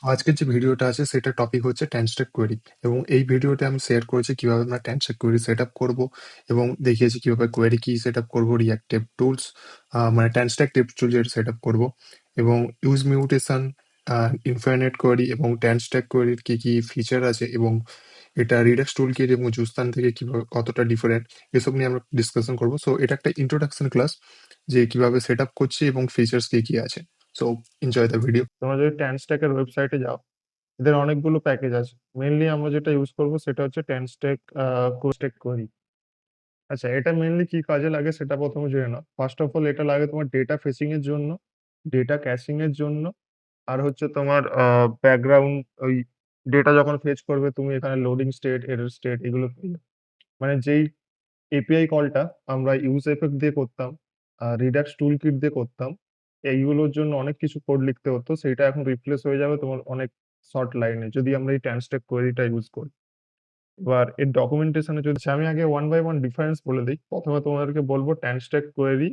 আজকের যে ভিডিওটা আছে সেটার টপিক হচ্ছে ট্যানস্ট্যাক কোয়েরি এবং এই ভিডিওতে আমি শেয়ার করেছি কিভাবে আমরা ট্যানস্ট্যাক কোয়েরি সেটআপ করব এবং দেখিয়েছি কিভাবে কোয়েরি কি সেটআপ করব, রিঅ্যাক্ট টেপ টুলস মানে ট্যানস্ট্যাক টেপ টুলস এর সেটআপ করব এবং ইউজ মিউটেশন, ইনফাইনাইট কোয়েরি এবং ট্যানস্ট্যাক কোয়েরির কি ফিচার আছে এবং এটা রিডাক্স টুলকিট এবং জুস্তান থেকে কিভাবে কতটা ডিফারেন্ট এসব নিয়ে আমরা ডিসকাশন করব। সো এটা একটা ইন্ট্রোডাকশন ক্লাস যে কিভাবে সেটআপ করছি এবং ফিচার্স কি আছে। So enjoy the video. তোমরা যদি ট্যানস্ট্যাকের ওয়েবসাইটে যাও, এদের অনেকগুলো প্যাকেজ আছে। মেইনলি আমরা যেটা ইউজ করব সেটা হচ্ছে ট্যানস্ট্যাক কোস্টেক কোয়েরি। আচ্ছা, এটা মেইনলি কি কাজে লাগে সেটা প্রথমে জেনে নাও। ফার্স্ট অফ অল এটা লাগে তোমার ডেটা ফেচিং এর জন্য, ডেটা ক্যাশিং এর জন্য, আর হচ্ছে তোমার ব্যাকগ্রাউন্ড ওই ডেটা যখন ফেচ করবে তুমি এখানে লোডিং স্টেট, এরর স্টেট এগুলো পেয়ে যাবে। মানে যেই এপিআই কলটা আমরা ইউজ এফেক্ট দিয়ে করতাম, রিডাক্স টুল কিট দিয়ে করতাম, এইগুলোর জন্য অনেক কিছু কোড লিখতে হতো, সেইটা এখন রিপ্লেস হয়ে যাবে তোমার অনেক শর্ট লাইনে যদি আমরা এই ট্যানস্ট্যাক কোয়েরিটা ইউজ করি। এবার এর ডকুমেন্টেশনে যদি আমি আগে ওয়ান বাই ওয়ান ডিফারেন্স বলে দিই। প্রথমে তোমাদেরকে বলবো ট্যানস্ট্যাক কোয়েরি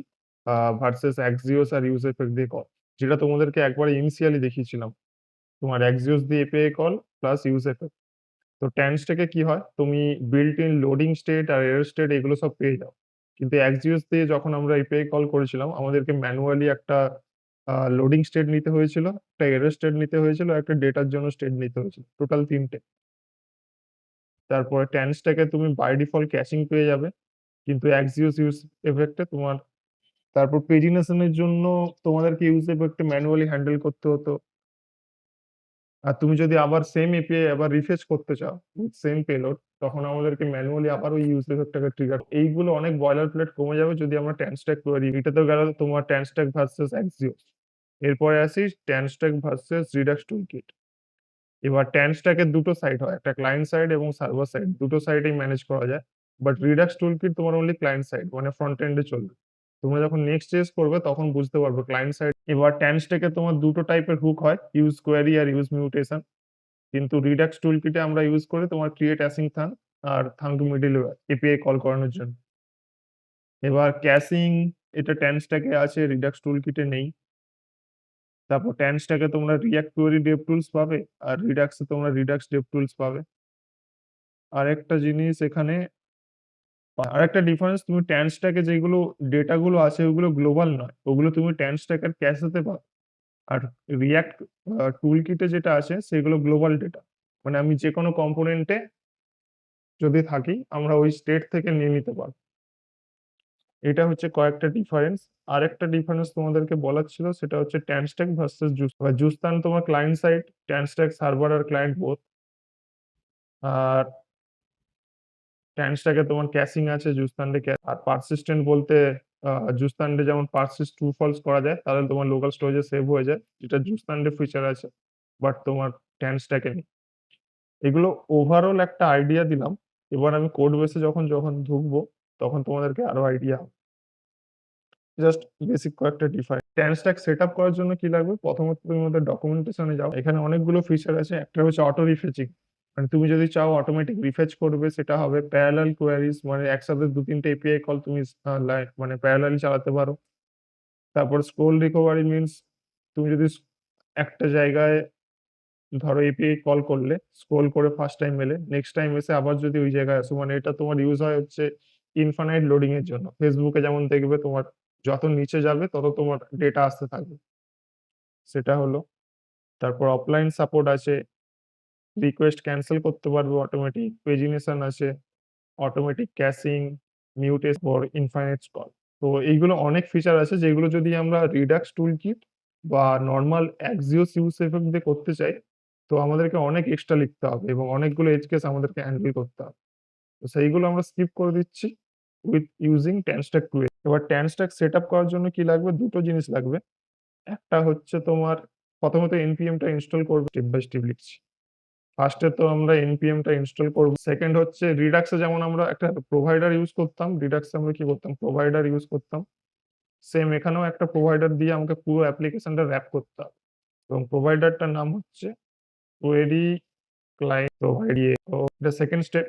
ভার্সেস অ্যাক্সিওস আর ইউজ এফেক্ট দিয়ে কল, যেটা তোমাদেরকে একবারে ইনিশিয়ালি দেখিয়েছিলাম। তোমার অ্যাক্সিওস দিয়ে API call plus use effect. তো ট্যানস্ট্যাকে কি হয়, তুমি বিল্ট ইন লোডিং স্টেট আর এরর স্টেট এগুলো সব পেয়ে যাও। কিন্তু এক্সিওস দিয়ে যখন আমরা এপিআই কল করেছিলাম আমাদেরকে ম্যানুয়ালি একটা লোডিং স্টেট নিতে হয়েছিল, একটা এরর স্টেট নিতে হয়েছিল, একটা ডেটার জন্য স্টেট নিতে হয়েছিল, টোটাল ৩ টে। তারপরে ট্যানস্ট্যাকে তুমি বাই ডিফল্ট ক্যাশিং পেয়ে যাবে, কিন্তু এক্সিওস ইউজ এফেক্টে তোমার তারপর পেজিনেশনের জন্য তোমাদেরকে ইউজ এফেক্টে ম্যানুয়ালি হ্যান্ডেল করতে হতো। আর তুমি যদি আবার সেম এপিআই আবার রিফ্রেশ করতে চাও উইথ সেম পেলোড, তখন আমাদেরকে ম্যানুয়ালি আবার ওই ইউজ এফেক্টটাকে ট্রিগার। এইগুলো অনেক বয়লার প্লেট কমে যাবে যদি আমরা ট্যানস্ট্যাক করি। এটা তো গেল তোমার ট্যানস্ট্যাক ভার্সেস এক্সিওস। এরপরে আসি ট্যানস্ট্যাক ভার্সেস রিডাক্স টুলকিট। এবার ট্যানস্ট্যাকের দুটো সাইড হয়, একটা ক্লায়েন্ট সাইড এবং সার্ভার সাইড, দুটো সাইডেই ম্যানেজ করা যায়। বাট রিডাক্স টুলকিট তোমার অনলি ক্লায়েন্ট সাইড, মানে ফ্রন্ট এন্ডে চলবে। তোমরা যখন নেক্সট চেস করবে তখন বুঝতে পারবে ক্লায়েন্ট সাইড। এবার ট্যানস্ট্যাকে তোমার দুটো টাইপের হুক হয়, ইউজ কোয়েরি আর ইউজ মিউটেশন। কিন্তু রিডাক্স টুলকিটে আমরা ইউজ করি তোমার ক্রিয়েট অ্যাসিং থাঙ্ক আর থাঙ্ক মিডলওয়্যার এপিআই কল করানোর জন্য। এবার ক্যাশিং, এটা ট্যানস্ট্যাকে আছে, রিডাক্স টুলকিটে নেই। তারপর ট্যানস্ট্যাকে তোমরা রিঅ্যাক্ট কোয়েরি ডেভ টুলস পাবে আর রিডাক্সে তোমরা রিডাক্স ডেভ টুলস পাবে। আরেকটা জিনিস এখানে, আরেকটা ডিফারেন্স, তুমি ট্যানস্ট্যাকে যেগুলো ডেটাগুলো আছে ওগুলো গ্লোবাল নয়, ওগুলো তুমি ট্যানস্ট্যাকের ক্যাশেতে পাবে। আর রিঅ্যাক্ট টুলকিটে যেটা আছে সেগুলো গ্লোবাল ডেটা, মানে আমি যে কোনো কম্পোনেন্টে যদি থাকি আমরা ওই স্টেট থেকে নিয়ে নিতে পারবো। এটা হচ্ছে কয়েকটা ডিফারেন্স। আরেকটা ডিফারেন্স তোমাদেরকে বলার ছিল, সেটা হচ্ছে ট্যানস্ট্যাক ভার্সেস জুস্তান তোমার ক্লায়েন্ট সাইড, ট্যানস্ট্যাক সার্ভার আর ক্লায়েন্ট বোথ। আর ট্যানস্ট্যাকে তোমার ক্যাশিং আছে, জুস্তান্ডে আর পারসিস্টেন্ট বলতে জুস্তান্ডে যেমন পারসিস্ট ট্রু ফলস করা যায় তাহলে তোমার লোকাল স্টোরেজে সেভ হয়ে যায়, যেটা জুস্তান্ডে ফিচার আছে বাট তোমার ট্যানস্ট্যাকে নেই। এগুলো ওভারঅল একটা আইডিয়া দিলাম। এবার আমি কোড বেসে যখন যখন ঢুকবো তখন তোমাদেরকে আরো আইডিয়া, জাস্ট বেসিক কয়েকটা ডিফারেন্স। ট্যানস্ট্যাক সেটআপ করার জন্য কি লাগবে, প্রথমত তুমি আমাদের ডকুমেন্টেশনে যাও, এখানে অনেকগুলো ফিচার আছে। একটা হচ্ছে অটো রিফেচিং, মানে তুমি যদি চাও অটোমেটিক রিফেচ করবে সেটা হবে। প্যারালাল কোয়ারিজ, মানে একসাথে দু তিনটে এপিআই কল তুমি মানে প্যারালালি চালাতে পারো। তারপর স্ক্রোল রিকভারি মিনস তুমি যদি একটা জায়গায় ধরো এপিআই কল করলে, স্ক্রোল করে ফার্স্ট টাইম এলে, নেক্সট টাইম এসে আবার যদি ওই জায়গায় আসো, মানে এটা তোমার ইউজ হয় হচ্ছে ইনফাইনাইট লোডিং এর জন্য। ফেসবুকে যেমন দেখবে তোমার যত নিচে যাবে তত তোমার ডেটা আসতে থাকবে, সেটা হলো। তারপর অফলাইন সাপোর্ট আছে, রিকোয়েস্ট ক্যান্সেল করতে পারবে, অটোমেটিক পেজিনেশন আছে, automatic caching, mutation for infinite call. তো এইগুলো অনেক ফিচার আছে যেগুলো যদি আমরা রিডাক্স টুলকিট বা নর্মাল অ্যাক্সিওস ইউজ এফেক্ট দিয়ে করতে চাই তো আমাদেরকে অনেক এক্সট্রা লিখতে হবে এবং অনেকগুলো এজ কেস আমাদেরকে হ্যান্ডেল করতে হবে। তো সেইগুলো আমরা স্কিপ করে দিচ্ছি উইথ ইউজিং ট্যানস্ট্যাক টু। এবার ট্যানস্ট্যাক সেট আপ করার জন্য কি লাগবে, দুটো জিনিস লাগবে। একটা হচ্ছে তোমার প্রথমত এনপিএমটা ইনস্টল করবে, স্টেপ বাই স্টেপ লিখছি। ফার্স্টে তো আমরা এনপিএমটা ইনস্টল করব। সেকেন্ড হচ্ছে রিডাক্সে যেমন আমরা একটা প্রোভাইডার ইউজ করতাম, রিডাক্সে আমরা কি করতাম, প্রোভাইডার ইউজ করতাম। সেম এখানেও একটা প্রোভাইডার দিয়ে আমাকে পুরো অ্যাপ্লিকেশনটা র‍্যাপ করতে হবে এবং প্রোভাইডারটার নাম হচ্ছে কোয়েরি ক্লায়েন্ট প্রোভাইড। তো এটা সেকেন্ড স্টেপ।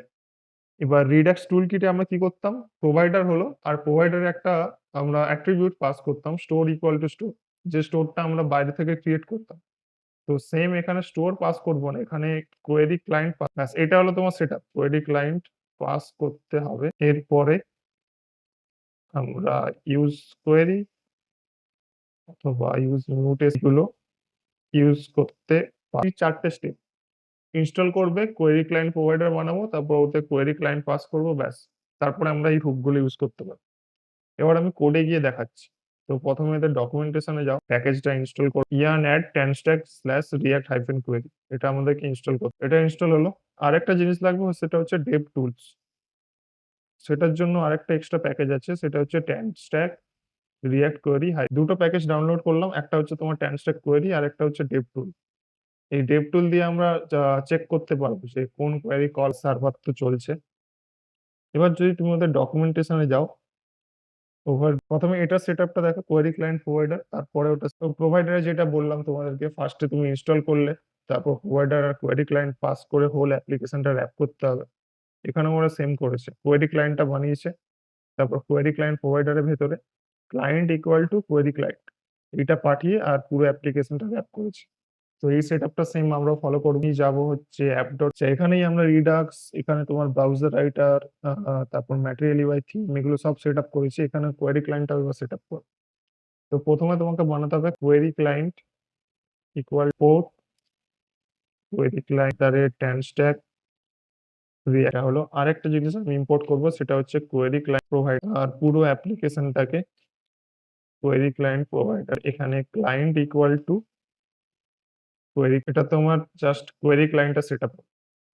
এবার রিডাক্স টুলকিটে আমরা কি করতাম, প্রোভাইডার হলো আর প্রোভাইডারে একটা আমরা অ্যাট্রিবিউট পাস করতাম, স্টোর ইকুয়াল টু স্টোর, যে স্টোরটা আমরা বাইরে থেকে ক্রিয়েট করতাম। তো সেম এখানে স্টোর পাস করব না, এখানে কোয়েরি ক্লায়েন্ট ব্যাস এটা হলো তোমার সেটআপ। কোয়েরি ক্লায়েন্ট পাস করতে হবে। এরপরে আমরা ইউজ কোয়েরি অথবা ইউজ নোটেস গুলো ইউজ করতে পারি। 4টে স্টেপ ইনস্টল করবে, কোয়েরি ক্লায়েন্ট প্রোভাইডার বানাবো, তারপর ওতে কোয়েরি ক্লায়েন্ট পাস করব, ব্যাস। তারপরে আমরা এই হুকগুলো ইউজ করতে পারবো। এবার আমি কোডে গিয়ে দেখাচ্ছি। তো প্রথমে এদের ডকুমেন্টেশনে যাও, প্যাকেজটা ইনস্টল করো, yarn add tanstack/react hyphen query, এটা আমাদেরকে ইনস্টল করতে। এটা ইনস্টল হলো। আরেকটা জিনিস লাগবে, সেটা হচ্ছে ডেভ টুলস। সেটার জন্য আরেকটা এক্সট্রা প্যাকেজ আছে, সেটা হচ্ছে tanstack react কোয়েরি। দুটো প্যাকেজ ডাউনলোড করলাম, একটা হচ্ছে তোমার tanstack কোয়েরি আর একটা হচ্ছে ডেভ টুল। এই ডেভ টুল দিয়ে আমরা চেক করতে পারবো যে কোন কোয়েরি কল সার্ভার তো চলছে। এবার যদি তুমি ওদের ডকুমেন্টেশনে যাও, প্রথমে এটা সেটআপটা দেখো, কোয়েরি ক্লায়েন্ট প্রোভাইডার, তারপরে ওটা প্রোভাইডারে যেটা বললাম তোমাদেরকে, ফার্স্টে তুমি ইনস্টল করলে, তারপর প্রোভাইডার আর কোয়েরি ক্লায়েন্ট পাস করে হোল অ্যাপ্লিকেশনটা র‍্যাপ করতে হবে। এখানেও ওরা সেম করেছে, কোয়েরি ক্লায়েন্টটা বানিয়েছে, তারপর কোয়েরি ক্লায়েন্ট প্রোভাইডারের ভেতরে client equal to query client এটা পাঠিয়ে আর পুরো অ্যাপ্লিকেশনটা র‍্যাপ করেছে। তো এই সেটআপটা সেম আমরাও ফলো করব। যাব হচ্ছে অ্যাপ ডট, এখানেই আমরা রিডাক্স, এখানে তোমার ব্রাউজার রাইটার, তারপর ম্যাটেরিয়াল ইউআই থিম, এগুলো সব সেটআপ করেছি। এখানে কোয়েরি ক্লায়েন্টটাও এবার সেটআপ করব। তো প্রথমে তোমাকে বানাতে হবে query client equal port query client তারে tanstack এটা হলো। আরেকটা জিনিস আমি ইম্পোর্ট করব, সেটা হচ্ছে কোয়েরি ক্লায়েন্ট প্রোভাইডার, আর পুরো অ্যাপ্লিকেশনটাকে কোয়েরি ক্লায়েন্ট প্রোভাইডার, এখানে ক্লায়েন্ট ইকুয়াল টু কোয়েরি, এটা তোমার জাস্ট কোয়েরি ক্লায়েন্টটা সেটআপ।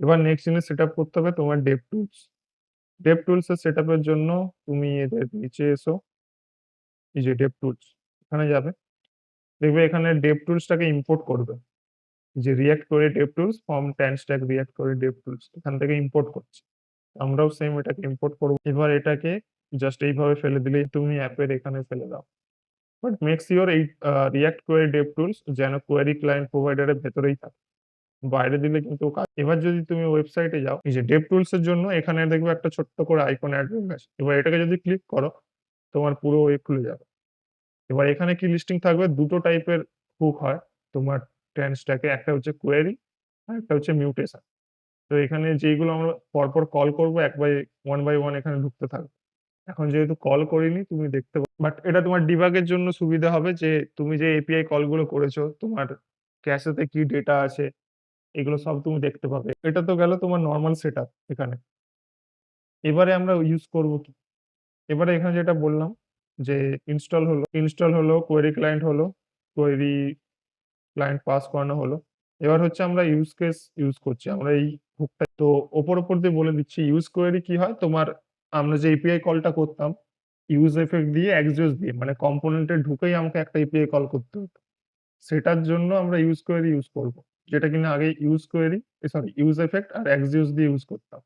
এবার নেক্সট জিনিস সেটআপ করতে হবে তোমার ডেভ টুলস। ডেভ টুলস এর সেটআপের জন্য তুমি এদের নিচে এসো, এই যে ডেভ টুলস, এখানে যাবে, দেখবে এখানে ডেভ টুলসটাকে ইম্পোর্ট করবে। যে রিঅ্যাক্ট করে Dave tools from tanstack react করে ডেভ টুলস, এখান থেকে ইম্পোর্ট করছে। আমরাও সেম এটাকে ইম্পোর্ট করব। এবার এটাকে জাস্ট এইভাবে ফেলে দিলেই তুমি অ্যাপের এখানে ফেলে দাও। বাট মেক সিওর এই রিঅ্যাক্ট কোয়েরি ডেভ টুলস যেন কোয়েরি ক্লায়েন্ট প্রোভাইডারের ভেতরেই থাকে, বাইরে দিলে কিন্তু এবার যদি তুমি ওয়েবসাইটে যাও, এই যে ডেভ টুলস এর জন্য এখানে দেখবে একটা ছোট্ট করে আইকন অ্যাড হয়ে গেছে। এবার এটাকে যদি ক্লিক করো, তোমার পুরো ওয়েব খুলে যাবে। এবার এখানে কি লিস্টিং থাকবে, দুটো টাইপের হুক হয় তোমার tanstack এ, একটা হচ্ছে কোয়েরি আর একটা হচ্ছে মিউটেশন। তো এখানে যেইগুলো আমরা পরপর কল করব, ওয়ান বাই ওয়ান এখানে ঢুকতে থাকবে। এখন যেহেতু কল করিনি, তুমি দেখতে বাট এটা তোমার ডিবাগের জন্য সুবিধা হবে যে তুমি যে এপিআই কলগুলো করেছো, তোমার ক্যাশেতে কি ডেটা আছে, এগুলো সব তুমি দেখতে পাবে। এটা তো গেল তোমার নরমাল সেটআপ এখানে। এবারে আমরা ইউজ করব কি? এবারে এখানে যেটা বললাম যে ইনস্টল হলো, কোয়েরি ক্লায়েন্ট হলো, কোয়েরি ক্লায়েন্ট পাস করানো হলো। এবার হচ্ছে আমরা ইউজ কেস ইউজ করছি। আমরা এই হুকটা তো ওপর দিয়ে বলে দিচ্ছি। ইউজ কোয়েরি কি হয়, তোমার আমরা যে এপিআই কলটা করতাম ইউজ এফেক্ট দিয়ে, এক্সিওস দিয়ে, মানে কম্পোনেন্টে ঢুকেই আমাকে একটা এপিআই কল করতে হতো। সেটার জন্য আমরা ইউজ কোয়েরি ইউজ করব। যেটা কিনা আগে ইউজ এফেক্ট আর এক্সিওস দিয়ে ইউজ করতাম।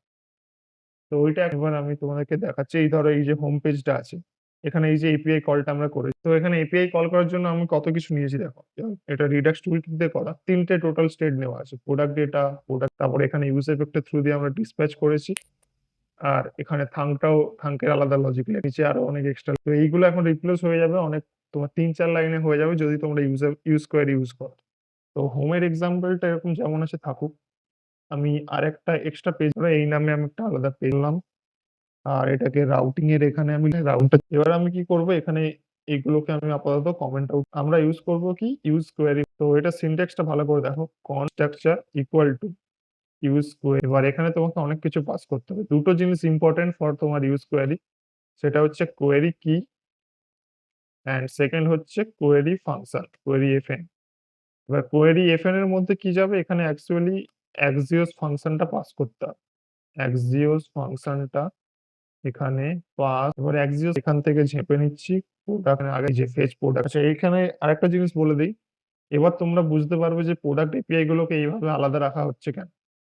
তো ওইটা এবার আমি তোমাদেরকে দেখাচ্ছি। এই ধরো এই যে হোম পেজটা আছে, এখানে এই যে এপিআই কলটা আমরা করেছি। তো এখানে এপিআই কল করার জন্য আমি কত কিছু নিয়েছি দেখো। এটা রিডাক্স টুলকিট দিয়ে করা। ৩টে টোটাল স্টেট নেওয়া আছে। প্রোডাক্ট ডেটা, তারপরে এখানে ইউজ এফেক্ট এর থ্রু দিয়ে আমরা ডিসপ্যাচ করেছি। আর এখানে থাঙ্কের আলাদা লজিক লেখা। নিচে আরো অনেক এক্সট্রা। তো এইগুলো এখন রিপ্লেস হয়ে যাবে অনেক, তোমার ৩-৪ লাইনে হয়ে যাবে যদি তোমরা ইউজ কোয়েরি ইউজ করো। তো হোমের এক্সাম্পলটা এরকম যেমন আছে থাকুক। আমি আরেকটা এক্সট্রা পেজ, এই নামে আমি একটা আলাদা পেলাম। আর এটাকে রাউটিং এর এখানে আমি রাউন্ডটা, এবার আমি কি করব, এখানে এগুলোকে আমি আপাতত কমেন্ট আউট, আমরা ইউজ করব কি ইউজ কোয়েরি। তো এটা সিনট্যাক্সটা ভালো করে দেখো, constructor equal to use query. এবার এখানে তোমাকে অনেক কিছু পাস করতে হবে। দুটো জিনিস ইম্পর্টেন্ট ফর তোমার ইউজ কোয়েরি, সেটা হচ্ছে কোয়েরি কি অ্যান্ড সেকেন্ড হচ্ছে কোয়েরি ফাংশন, কোয়েরি এফএন। এবার কোয়েরি এফএন এর মধ্যে কি যাবে, এখানে অ্যাকচুয়ালি এক্সিওস ফাংশনটা পাস করতে হবে। এক্সিওস ফাংশনটা এখানে পাস, এবার এক্সিওস এখান থেকে ঝেপে নিচ্ছি প্রোডাক্ট, আগে যে ফেচ প্রোডাক্ট। আচ্ছা, এইখানে আরেকটা জিনিস বলে দিই। এবার তোমরা বুঝতে পারবে যে প্রোডাক্ট এপিআই গুলোকে এইভাবে আলাদা রাখা হচ্ছে কেন।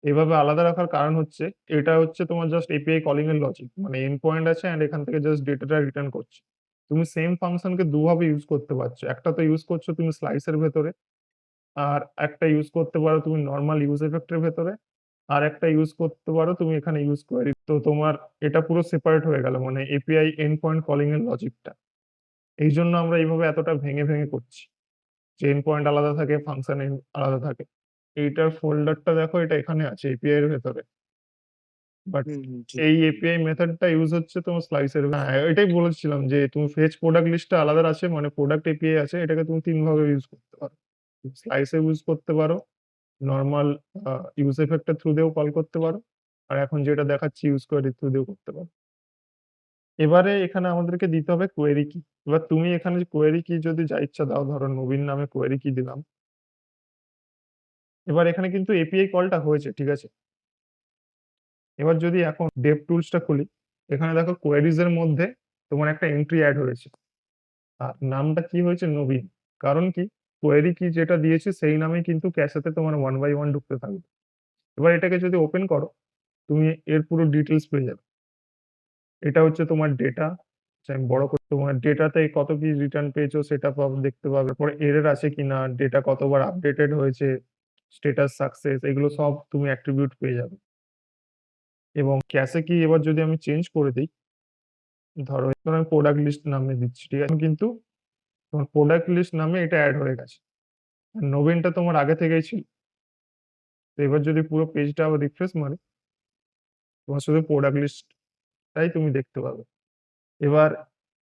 এভাবে আলাদা রাখার কারণ হচ্ছে, এটা হচ্ছে তোমার জাস্ট এপিআই কলিং এর লজিক, মানে এন্ড পয়েন্ট আছে এন্ড এখান থেকে জাস্ট ডেটাটা রিটার্ন করছে। তুমি সেম ফাংশনকে দুভাবে ইউজ করতে পারছো। একটা তো ইউজ করছো তুমি স্লাইসের ভেতরে, আর একটা ইউজ করতে পারো তুমি নরমাল ইউজ এফেক্ট এর ভেতরে, আর একটা ইউজ করতে পারো তুমি এখানে ইউজ কোয়েরি। তো তোমার এটা পুরো সেপারেট হয়ে গেল, মানে এপিআই এন্ড পয়েন্ট কলিং এর লজিকটা। এই জন্য আমরা এইভাবে এতটা ভেঙে করছি। যে এন্ড পয়েন্ট আলাদা থাকে, ফাংশন আলাদা থাকে। এইটার ফোল্ডারটা দেখো, এটা এখানে আছে এপিআই এর ভেতরে। বাট ঠিক। এই এপিআই মেথডটা ইউজ হচ্ছে তোমার স্লাইসের। হ্যাঁ, এটাই বলেছিলাম যে তুমি ফেচ প্রোডাক্ট লিস্টটা আলাদা আছে, মানে প্রোডাক্ট এপিআই আছে, এটাকে তুমি ৩ ভাবে ইউজ করতে পারো। স্লাইসে ইউজ করতে পারো, নরমাল ইউজ ইফেক্টের থ্রু দিয়েও কল করতে পারো। আর এখন যেটা দেখাচ্ছি ইউজ কোয়েরির থ্রু দিয়েও করতে পারো। এবারে এখানে আমাদেরকে দিতে হবে কোয়েরি কি। এবার তুমি এখানে কোয়েরি কি যদি যা ইচ্ছা দাও, ধরো নবীন নামে কোয়েরি কি দিলাম। এবার এখানে কিন্তু এপিআই কলটা হয়েছে, ঠিক আছে? এবার যদি এখন DevTools-টা খুলি, এখানে দেখো কোয়েরিজ এর মধ্যে তোমার একটা এন্ট্রি এড হয়েছে। আর নামটা কি হয়েছে? নবীন। কারণ কি? কোয়েরি কি যেটা দিয়েছি সেই নামেই কিন্তু ক্যাশেতে তোমার 1 বাই 1 ঢুকতে থাকবে। এবার এটাকে যদি ওপেন করো, তুমি এর পুরো ডিটেইলস পেয়ে যাবে। এটা হচ্ছে তোমার ডেটা। আমি বড় করে তোমার ডেটাতে কত কি রিটার্ন পেয়েছো সেটা দেখতে পাবে। তারপরে এরর আছে কিনা, ডেটা কতবার আপডেটেড হয়েছে, স্ট্যাটাস সাকসেস, এগুলো সব তুমি অ্যাট্রিবিউট পেয়ে যাবে। এবং ক্যাশে কি এবার যদি আমি চেঞ্জ করে দিই, ধরো আমি প্রোডাক্ট লিস্ট নামে দিচ্ছি, ঠিক আছে? কিন্তু তোমার প্রোডাক্ট লিস্ট নামে এটা অ্যাড হয়ে গেছে। আর নবীনটা তোমার আগে থেকেই ছিল। তো এবার যদি পুরো পেজটা আবার রিফ্রেশ মারি, তোমার শুধু প্রোডাক্ট লিস্টটাই তুমি দেখতে পাবে। এবার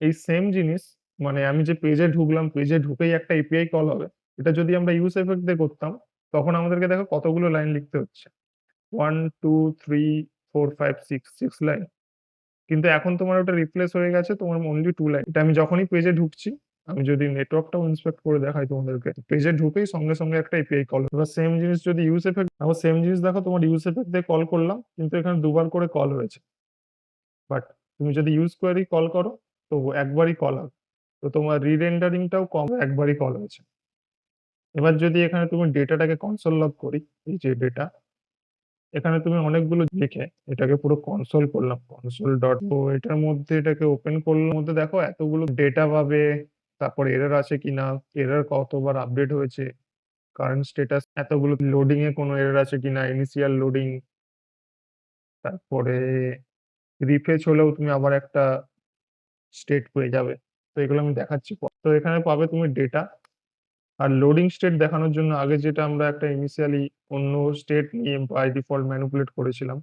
এই সেম জিনিস, মানে আমি যে পেজে ঢুকলাম, পেজে ঢুকেই একটা এপিআই কল হবে। এটা যদি আমরা ইউজ ইফেক্ট দিয়ে করতাম, তখন আমাদেরকে দেখো কতগুলো লাইন লিখতে হচ্ছে। 1, 2, 3, 4, 5, 6 লাইন। কিন্তু এখন তোমার ওটা রিপ্লেস হয়ে গেছে, তোমার অনলি 2 লাইন। এটা আমি যখনই পেজে ঢুকছি, আমি যদি নেটওয়ার্কটাও ইন্সপেক্ট করে দেখাই তোমাদেরকে, পেজে ঢুকেই সঙ্গে সঙ্গে একটা এপিআই কল। এবার সেম জিনিস যদি ইউজ ইফেক্ট, আবার সেম জিনিস দেখো তোমার ইউজ ইফেক্ট দিয়ে কল করলাম, কিন্তু এখানে দুবার করে কল হয়েছে। বাট তুমি যদি ইউজ কোয়েরি কল করো, তো একবারই কল হবে। তো তোমার রিরেন্ডারিংটাও কম, একবারই কল হয়েছে। এবার যদি এখানে তুমি ডেটাটাকে কনসোল লগ করি, এই যে ডেটা, এখানে তুমি অনেকগুলো লিখে এটাকে পুরো কনসোল করলাম, কনসোল ডট। তো এটার মধ্যে এটাকে ওপেন করলাম, মধ্যে দেখো এতগুলো ডেটা পাবে, তারপর এরর আছে কিনা, এরর কতবার আপডেট হয়েছে, কারেন্ট স্ট্যাটাস, এতগুলো লোডিং এ কোনো এরর আছে কিনা, ইনিশিয়াল লোডিং, তারপরে রিফ্রেশ হলেও তুমি আবার একটা স্টেট পেয়ে যাবে। তো এগুলো আমি দেখাচ্ছি পর। তো এখানে পাবে তুমি ডেটা আর লোডিং স্টেট দেখানোর জন্য আগে যেটা আমরা একটা ইনিশিয়ালি অন্য স্টেট নিয়ে বাই ডিফল্ট ম্যানিপুলেট করেছিলাম,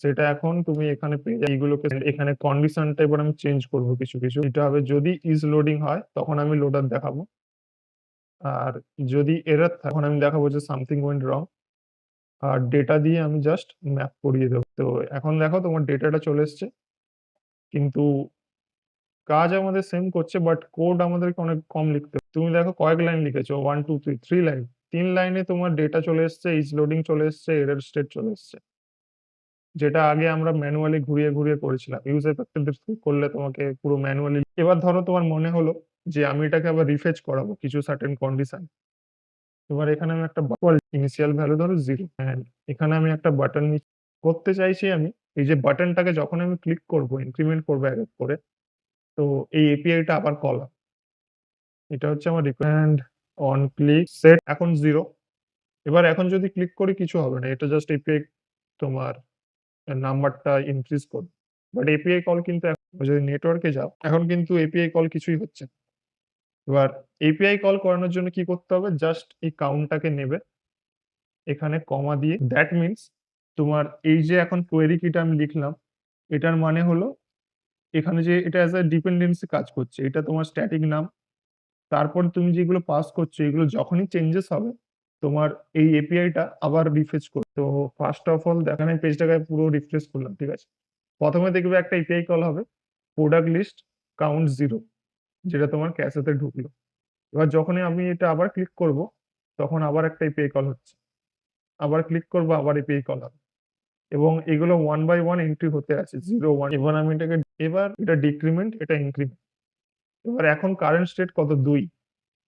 সেটা এখন তুমি এখানে পেয়ে যাবে। এইগুলোকে এখানে কন্ডিশনটা এবার আমি চেঞ্জ করব কিছু কিছু। এটা হবে যদি ইজ লোডিং হয় তখন আমি লোডার দেখাবো, আর যদি এরর থাকে তখন আমি দেখাবো যে সামথিং ওয়েন্ট রং। আর ডেটা দিয়ে আমি জাস্ট ম্যাপ করিয়ে দেবো। তো এখন দেখো তোমার ডেটাটা চলে এসছে, কিন্তু কাজ আমাদের সেম করছে, বাট কোড আমাদেরকে অনেক কম লিখতে হবে। তুমি দেখো কয়েক লাইন লিখেছো, 1, 2, 3 লাইন। 3 লাইনে তোমার ডেটা চলে এসছে, ইজ লোডিং চলে এসছে, এরর স্টেট চলে এসছে। যেটা আগে আমরা ম্যানুয়ালি ঘুরিয়ে ঘুরিয়ে করেছিলাম। ইউজ ইফেক্টের থ্রু করলে তোমাকে পুরো ম্যানুয়ালি। এবার ধরো তোমার মনে হলো যে আমি এটাকে আবার রিফেচ করাবো কিছু সার্টেন কন্ডিশন। এবার এখানে আমি একটা ইনিশিয়াল ভ্যালু ধরো 0, এন্ড এখানে আমি একটা বাটন করতে চাইছি। আমি এই যে বাটনটাকে যখন আমি ক্লিক করব, ইনক্রিমেন্ট করবো এক এক করে, তো এই এপিআইটা আবার কল হবে। এটা হচ্ছে আমার রিকোয়ারমেন্ট। অন ক্লিক সেট এখন 0। এবার এখন যদি ক্লিক করি কিছু হবে না, এটা জাস্ট এপিআই তোমার নাম্বারটা ইনক্রিজ করবে। বাট এপিআই কল কিন্তু যদি নেটওয়ার্কে যাও, এখন কিন্তু এপিআই কল কিছুই হচ্ছে না। এবার এপিআই কল করানোর জন্য কি করতে হবে? জাস্ট এই কাউন্টটাকে নেবে, এখানে কমা দিয়ে, দ্যাট মিনস তোমার এই যে এখন কোয়েরি কিটা আমি লিখলাম, এটার মানে হলো এখানে যে এটা অ্যাজ আ ডিপেন্ডেন্সি কাজ করছে, এটা তোমার স্ট্যাটিক নাম। তারপর তুমি যেগুলো পাস করছো, এগুলো যখনই চেঞ্জেস হবে, তোমার এই এপিআইটা আবার রিফ্রেশ করবে। তো ফার্স্ট অফ অল দেখানো পেজটাকে পুরো রিফ্রেশ করলাম, ঠিক আছে? প্রথমে দেখবে একটা এপিআই কল হবে, প্রোডাক্ট লিস্ট কাউন্ট 0, যেটা তোমার ক্যাশেতে ঢুকলো। এবার যখনই আমি এটা আবার ক্লিক করব, তখন আবার একটা এপিআই কল হচ্ছে, আবার ক্লিক করবো, আবার এপিআই কল হবে। এবং এগুলো 1 বাই 1 এন্ট্রি হতে আছে, 0, 1। এবার আমি এটাকে, এবার এটা ডিক্রিমেন্ট, এটা ইনক্রিমেন্ট। এবার এখন কারেন্ট স্টেট কত? 2।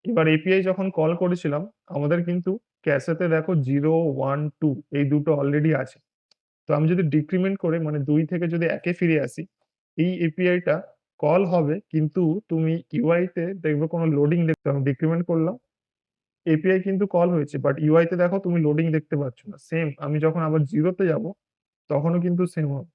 এবার এপিআই যখন কল করেছিলাম, আমাদের কিন্তু ক্যাশেতে দেখো 0, 1, 2 এই দুটো অলরেডি আছে। তো আমি যদি ডিক্রিমেন্ট করে, মানে 2 থেকে যদি 1 এ ফিরে আসি, এই এপিআইটা কল হবে, কিন্তু তুমি ইউআই তে দেখবে কোনো লোডিং দেখতে হবে। ডিক্রিমেন্ট করলাম, এপিআই কিন্তু কল হয়েছে, বাট ইউআই তে দেখো তুমি লোডিং দেখতে পাচ্ছ না। সেম আমি যখন আবার 0 তে যাব, তখনও কিন্তু সেম হবে।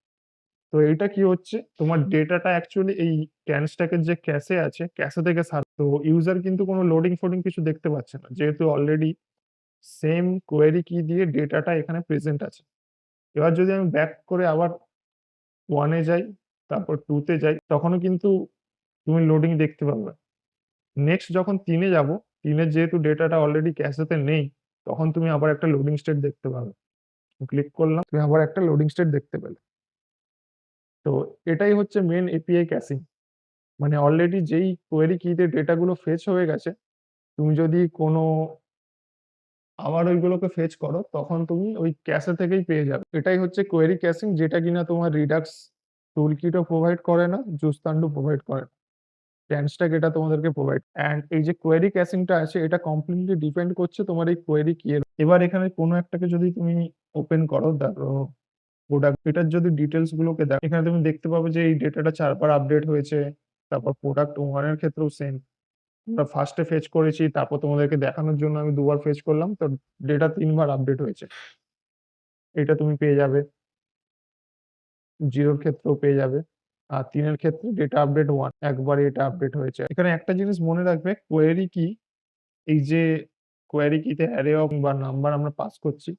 তো এইটা কি হচ্ছে, তোমার ডেটাটা অ্যাকচুয়ালি এই ক্যান স্ট্যাকের যে ক্যাশে আছে, ক্যাশে থেকে তো তো ইউজার কিন্তু কোনো লোডিং ফোডিং কিছু দেখতে পাচ্ছে না। যেহেতু অলরেডি সেম কোয়েরি কি দিয়ে ডেটাটা এখানে প্রেজেন্ট আছে। এবার যদি আমি ব্যাক করে আবার 1 এ যাই, তারপর 2 তে যাই, তখনও কিন্তু তুমি লোডিং দেখতে পাবে। নেক্সট যখন 3 এ যাবো, 3 এর যেহেতু ডেটাটা অলরেডি ক্যাশেতে নেই, তখন তুমি আবার একটা লোডিং স্টেট দেখতে পাবে। ক্লিক করলাম, তুমি আবার একটা লোডিং স্টেট দেখতে পেলে। তো এটাই হচ্ছে মেইন এপিআই ক্যাশিং। মানে অলরেডি যেই কোয়েরি কিতে ডেটাগুলো ফেচ হয়ে গেছে, তুমি যদি কোনো আবার ওইগুলোকে ফেচ করো, তখন তুমি ওই ক্যাশে থেকেই পেয়ে যাবে। এটাই হচ্ছে কোয়েরি ক্যাশিং, যেটা কিনা তোমার রিডাক্স টুলকিটও প্রোভাইড করে না, জুস্তান্ডও প্রোভাইড করে না। ট্যানস্ট্যাক এটা তোমাদেরকে প্রোভাইড। অ্যান্ড এই যে কোয়েরি ক্যাশিংটা আছে, এটা কমপ্লিটলি ডিপেন্ড করছে তোমার এই কোয়েরি কি এর। এবার এখানে কোনো একটাকে যদি তুমি ওপেন করো, ধরো প্রোডাক্ট, এটার যদি ডিটেইলস গুলোকে দেখো, এখানে তুমি দেখতে পাবে যে এই ডেটাটা 4 বার আপডেট হয়েছে। তারপর প্রোডাক্ট 1 এর ক্ষেত্রেও সেম। আমরা ফার্স্ট এ ফেচ করেছি, তারপর তোমাদেরকে দেখানোর জন্য আমি 2 বার ফেচ করলাম। তো ডেটা 3 বার আপডেট হয়েছে। এটা তুমি পেয়ে যাবে। 0 এর ক্ষেত্রেও পেয়ে যাবে। আর 3 এর ক্ষেত্রে ডেটা আপডেট 1, একবারে এটা আপডেট হয়েছে। এখানে একটা জিনিস মনে রাখবে, কোয়েরি কি, এই যে কোয়েরি কিতে অ্যারে অফ বা নাম্বার আমরা পাস করছি,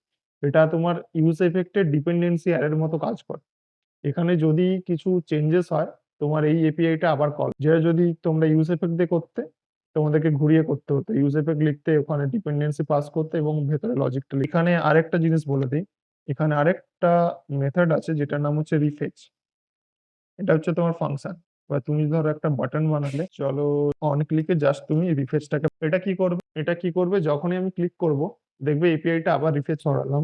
এটা তোমার ইউজ ইফেক্ট এর ডিপেন্ডেন্সি অ্যারের মতো কাজ করে। এখানে যদি কিছু চেঞ্জেস হয়, তোমার এই এপিআইটা আবার কল, যেটা যদি তোমরা ইউজ ইফেক্ট দিয়ে করতে, তোমাদেরকে ঘুরিয়ে করতে হতো। ইউজ ইফেক্ট লিখতে, ওখানে ডিপেন্ডেন্সি পাস করতে এবং ভেতরে লজিকটা লিখতে। এখানে আরেকটা জিনিস বলে দেই, এখানে আরেকটা মেথড আছে যেটার নাম হচ্ছে রিফেচ। এটা হচ্ছে তোমার ফাংশন। বা তুমি ধরো একটা বাটন বানালে, চলো অন ক্লিকে জাস্ট তুমি রিফ্রেশটাকে, এটা কি করবে যখনই আমি ক্লিক করব, দেখবে এপিআইটা আবার রিফ্রেশ করালাম,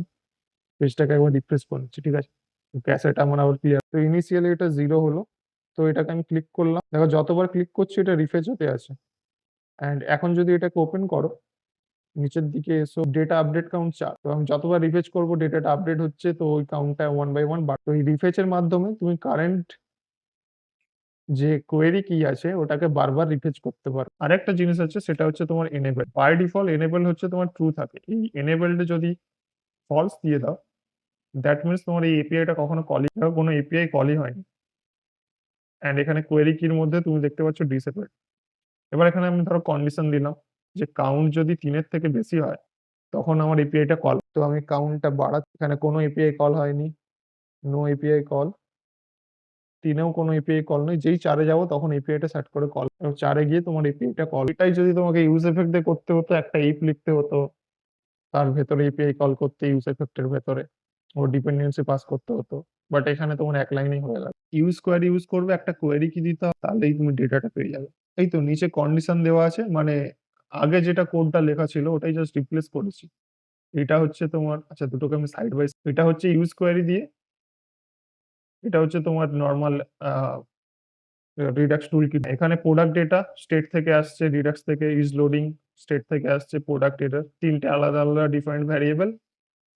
পেজটাকে একবার রিফ্রেশ করে নিচ্ছি, ঠিক আছে? ক্যাশেটা আমার আবার ক্লিয়ার। তো ইনিশিয়ালি এটা 0 হলো। তো এটাকে আমি ক্লিক করলাম। দেখো যতবার ক্লিক করছি এটা রিফ্রেশ হতে আছে। অ্যান্ড এখন যদি এটাকে ওপেন করো, নিচের দিকে এসো, ডেটা আপডেট কাউন্ট 4। তো আমি যতবার রিফ্রেশ করব ডেটাটা আপডেট হচ্ছে, তো ওই কাউন্টটা 1 বাই 1 বাড়বে। তো এই রিফ্রেশের মাধ্যমে তুমি কারেন্ট যে কোয়েরি কি আছে ওটাকে বারবার রিফ্রেশ করতে পারো। আরেকটা জিনিস আছে, সেটা হচ্ছে তোমার এনেবল। বাই ডিফল্ট এনেবল হচ্ছে তোমার ট্রু থাকে। এই এনেবলড যদি ফলস দিয়ে দাও, দ্যাট মিনস তোমার এই এপিআইটা কখনো কলই, কোনো এপিআই কলই হয়নি। অ্যান্ড এখানে কোয়েরি কির মধ্যে তুমি দেখতে পাচ্ছ ডিসেবল। এবার এখানে আমি ধরো কন্ডিশন দিলাম যে কাউন্ট যদি 3 এর থেকে বেশি হয়, তখন আমার এপিআইটা কল। তো আমি কাউন্টটা বাড়াচ্ছি, এখানে কোনো এপিআই কল হয়নি, নো এপিআই কল। 3 এও কোনো এপিআই কল নেই। যেই 4 এ যাবো তখন এপিআইটা সেট করে কল। এবং 4 এ গিয়ে তোমার এপিআইটা কল। এটাই যদি তোমাকে ইউজ ইফেক্ট দিয়ে করতে হতো, একটা ইফ লিখতে হতো, তার ভেতরে এপিআই কল করতে ইউজ ইফেক্ট এর ভেতরে ও ডিপেন্ডেন্সি পাস করতে হতো। বাট এখানে তোমার এক লাইনেই হয়ে গেল। ইউজ কোয়েরি ইউজ করবে, একটা কোয়েরি কি দিতে হবে, তাহলেই তুমি ডেটাটা পেয়ে যাবে। এই তো নিচে কন্ডিশন দেওয়া আছে, মানে আগে যেটা কোডটা লেখা ছিল ওটাই জাস্ট রিপ্লেস করেছি। এটা হচ্ছে তোমার, আচ্ছা দুটোকে আমি সাইড বাই, এটা হচ্ছে ইউজ কোয়েরি দিয়ে, এটা হচ্ছে তোমার নরমাল রিডাক্স টুলকিট। এখানে প্রোডাক্ট ডেটা স্টেট থেকে আসছে, রিডাক্স থেকে ইজ লোডিং স্টেট থেকে আসছে, প্রোডাক্ট ডেটা 3 টে আলাদা আলাদা ডিফারেন্ট ভ্যারিয়েবল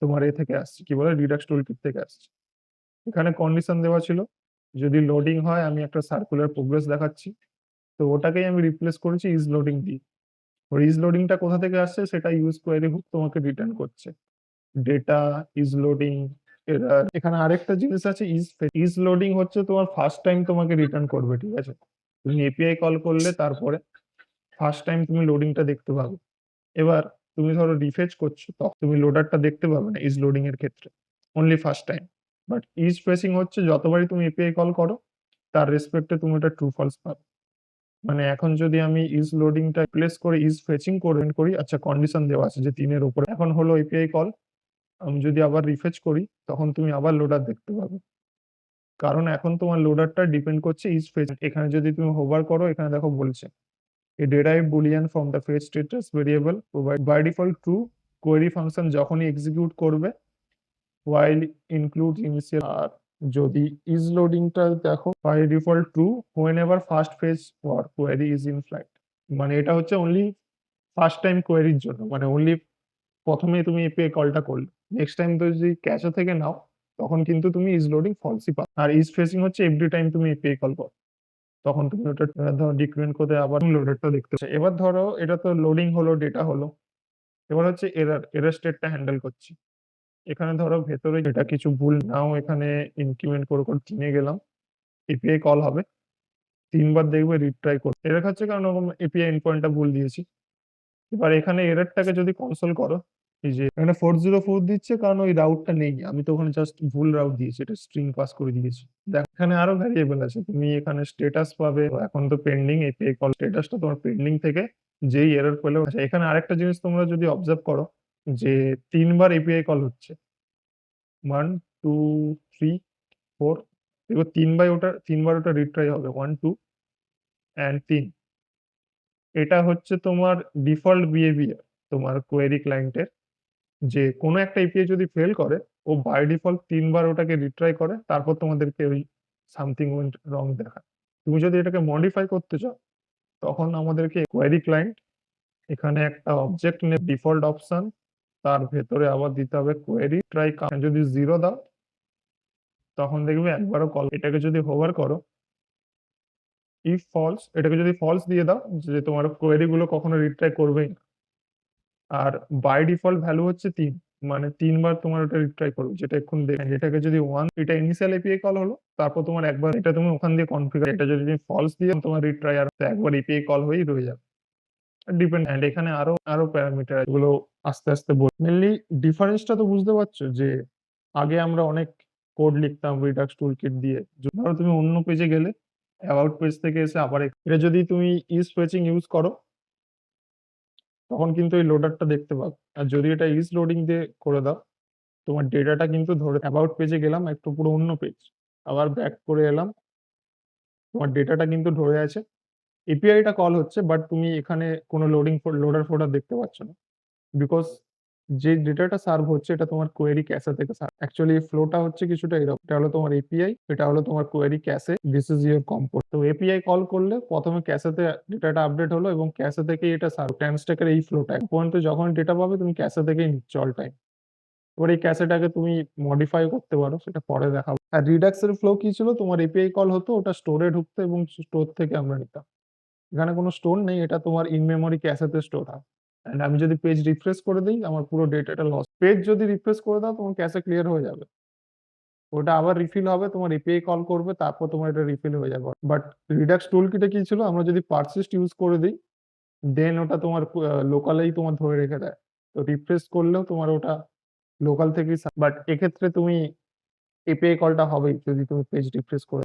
তোমার এ থেকে আসছে, কি বলে, রিডাক্স টুলকিট থেকে আসছে। এখানে কন্ডিশন দেওয়া ছিল, যদি লোডিং হয় আমি একটা সার্কুলার প্রোগ্রেস দেখাচ্ছি। তো ওটাকেই আমি রিপ্লেস করেছি ইজ লোডিং দিয়ে। ওর ইজ লোডিংটা কোথা থেকে আসছে সেটা ইউজ কোয়েরি হুক তোমাকে রিটার্ন করছে। Data is loading error. এখানে আরেকটা জিনিস আছে, ইজ লোডিং হচ্ছে তোমার ফার্স্ট টাইম তোমাকে রিটার্ন করবে, ঠিক আছে? তুমি এপিআই কল করলে তারপরে ফার্স্ট টাইম তুমি লোডিংটা দেখতে পাবে। এবার তুমি ধরো রিফেচ করছো, তখন তুমি লোডারটা দেখতে পাবে না ইজ লোডিং এর ক্ষেত্রে, only first time. But is fetching হচ্ছে যতবারই তুমি এপিআই কল করো, তার রেসপেক্টে তুমি ওটা ট্রু ফলস পাবে। মানে এখন যদি আমি ইজ লোডিংটা রিপ্লেস করে ইজ ফেচিং করি, আচ্ছা কন্ডিশন দেওয়া আছে যে 3 এর উপরে, এখন হলো এপিআই কল। আমি যদি আবার রিফেচ করি, তখন তুমি আবার লোডার দেখতে পাবে। কারণ এখন তোমার লোডারটা ডিপেন্ড করছে ইজ ফেচ। এখানে যদি তুমি হোভার করো, এখানে দেখো বলছে a derived boolean from the fetch status variable provide by default true, query function যখনই এক্সিকিউট করবে while include initial। আর যদি is লোডিংটা দেখো, by default true whenever first phase or query is in flight। মানে এটা হচ্ছে অনলি ফার্স্ট টাইম কোয়েরির জন্য, মানে only প্রথমে তুমি এপিআই কলটা করলে, নেক্সট টাইম তো যদি ক্যাশে থেকে নাও, তখন কিন্তু তুমি ইজ লোডিং ফলসই পাবে। আর ইজ ফেসিং হচ্ছে এভরি টাইম তুমি এপিআই কল করো, তখন তুমি ওটা ধরো ডিক্রিমেন্ট করে আবার লোডারটা দেখতে পাচ্ছ। এবার ধরো এটা তো লোডিং হলো, ডেটা হলো। এবার হচ্ছে এরর স্টেটটা হ্যান্ডেল করছি। এখানে ধরো ভেতরে এটা কিছু ভুল নাও, এখানে ইনক্রিমেন্ট করে 3 এ গেলাম, এপিআই কল হবে। 3 বার দেখবে রিট্রাই করবে। এরর খাচ্ছে কারণ ওরকম এপিআই এন্ডপয়েন্টটা ভুল দিয়েছি। এবার এখানে এররটাকে যদি কনসোল করো, এই যে এখানে 404 দিচ্ছে কারণ ওই রাউটটা নেই। আমি তো ওখানে জাস্ট ভুল রাউট দিয়েছি। এটা স্ট্রিং পাস করে দিয়েছি। দেখো এখানে আরো ভ্যারিয়েবল আছে। তুমি এখানে স্ট্যাটাস পাবে। এখন তো পেন্ডিং এপিআই কল স্ট্যাটাসটা তোমার পেন্ডিং থেকে যেই এরর পেলেও আচ্ছা এখানে আরেকটা জিনিস তোমরা যদি অবজার্ভ করো যে 3 বার এপিআই কল হচ্ছে। 1, 2, 3, 4 দেখো 3 বার ওটা রিট্রাই হবে। 1, 2 অ্যান্ড 3 এটা হচ্ছে তোমার ডিফল্ট বিহেভিয়ার তোমার কোয়েরি ক্লায়েন্টের। যে কোনো একটা এপিআই যদি ফেল করে ও বাই ডিফল্ট 3 বার ওটাকে রিট্রাই করে তারপর তোমাদেরকে ওই সামথিং ওয়েন্ট রং দেখায়। তুমি যদি এটাকে মডিফাই করতে চাও তখন আমাদেরকে কোয়েরি ক্লায়েন্ট এখানে একটা অবজেক্ট নিয়ে ডিফল্ট অপশন তার ভেতরে আবার দিতে হবে কোয়েরি ট্রাই। যদি 0 দাও তখন দেখবে একবারও কল। এটাকে যদি হোভার করো ইফ ফলস, এটাকে যদি ফলস দিয়ে দাও যে তোমার কোয়েরি গুলো কখনো রিট্রাই করবেই না। আর বাই ডিফল্ট ভ্যালু হচ্ছে 3 মানে 3 বার তোমার ওটা রিট্রাই করবে যেটা এক্ষুনি দেখেন। এটাকে যদি 1 এটা ইনিশিয়াল এপিআই কল হলো তারপর তোমার একবার এটা তুমি ওখান দিয়ে কনফিগার। এটা যদি তুমি ফলস দিয়ে তোমার রিট্রাই আর একবার এপিআই কল হয়েই রয়ে যাবে। ডিপেন্ড এন্ড এখানে আরো প্যারামিটার এগুলো আস্তে আস্তে বল। মেইনলি ডিফারেন্সটা তো বুঝতে পারছো যে আগে আমরা অনেক কোড লিখতাম রিডাক্স টুলকিট দিয়ে। ধরো তুমি অন্য পেজে গেলে অ্যাবাউট পেজ থেকে এসে আবার এটা যদি তুমি ইজ ফেচিং ইউজ করো তখন কিন্তু এই লোডারটা দেখতে পাবে। আর যদি এটা ইজ লোডিং দিয়ে করে দাও তোমার ডেটাটা কিন্তু ধরে অ্যাবাউট পেজে গেলাম একটু পুরো অন্য পেজ আবার ব্যাক করে এলাম তোমার ডেটাটা কিন্তু ধরে আছে। এপিআইটা কল হচ্ছে বাট তুমি এখানে কোনো লোডার ফোল্ডার দেখতে পাচ্ছ না বিকজ যে ডেটাটা সার্ভ হচ্ছে এটা তোমার কোয়েরি ক্যাশে থেকে অ্যাকচুয়ালি ফ্লোটা হচ্ছে কিছুটা এরকম। এটা হলো তোমার এপিআই, এটা হলো তোমার query cache, this is your comfort. তো এপিআই কল করলে প্রথমে ক্যাশেতে ডেটাটা আপডেট হলো এবং ক্যাশে থেকেই এটা সার্ভ ট্যানস্ট্যাকের এই ফ্লোটা পর্যন্ত যখন ডেটা পাবে তুমি ক্যাশে থেকেই নিচ্ছ অল টাইম। এবার এই ক্যাশেটাকে তুমি মডিফাই করতে পারো সেটা পরে দেখাবো। আর রিডাক্সের ফ্লো কি ছিল তোমার এপিআই কল হতো ওটা স্টোরে ঢুকতো এবং স্টোর থেকে আমরা নিতাম। এখানে কোনো স্টোর নেই, এটা তোমার ইন মেমোরি ক্যাশেতে স্টোর হয়। এন্ড আমি যদি পেজ রিফ্রেশ করে দিই আমার পুরো ডেটাটা লস। পেজ যদি রিফ্রেশ করে দাও তোমার ক্যাশে ক্লিয়ার হয়ে যাবে। ওটা আবার রিফিল হবে, তোমার এপিআই কল করবে তারপর তোমার এটা রিফিল হয়ে যাবে। বাট রিডাক্স টুলকিটে কি ছিল আমরা যদি পারসিস্ট ইউজ করে দিই দেন ওটা তোমার লোকালেই তোমার ধরে রেখে দেয়। তো রিফ্রেশ করলেও তোমার ওটা লোকাল থেকেই বাট এক্ষেত্রে তুমি এপিআই কলটা হবেই যদি তুমি পেজ রিফ্রেশ করে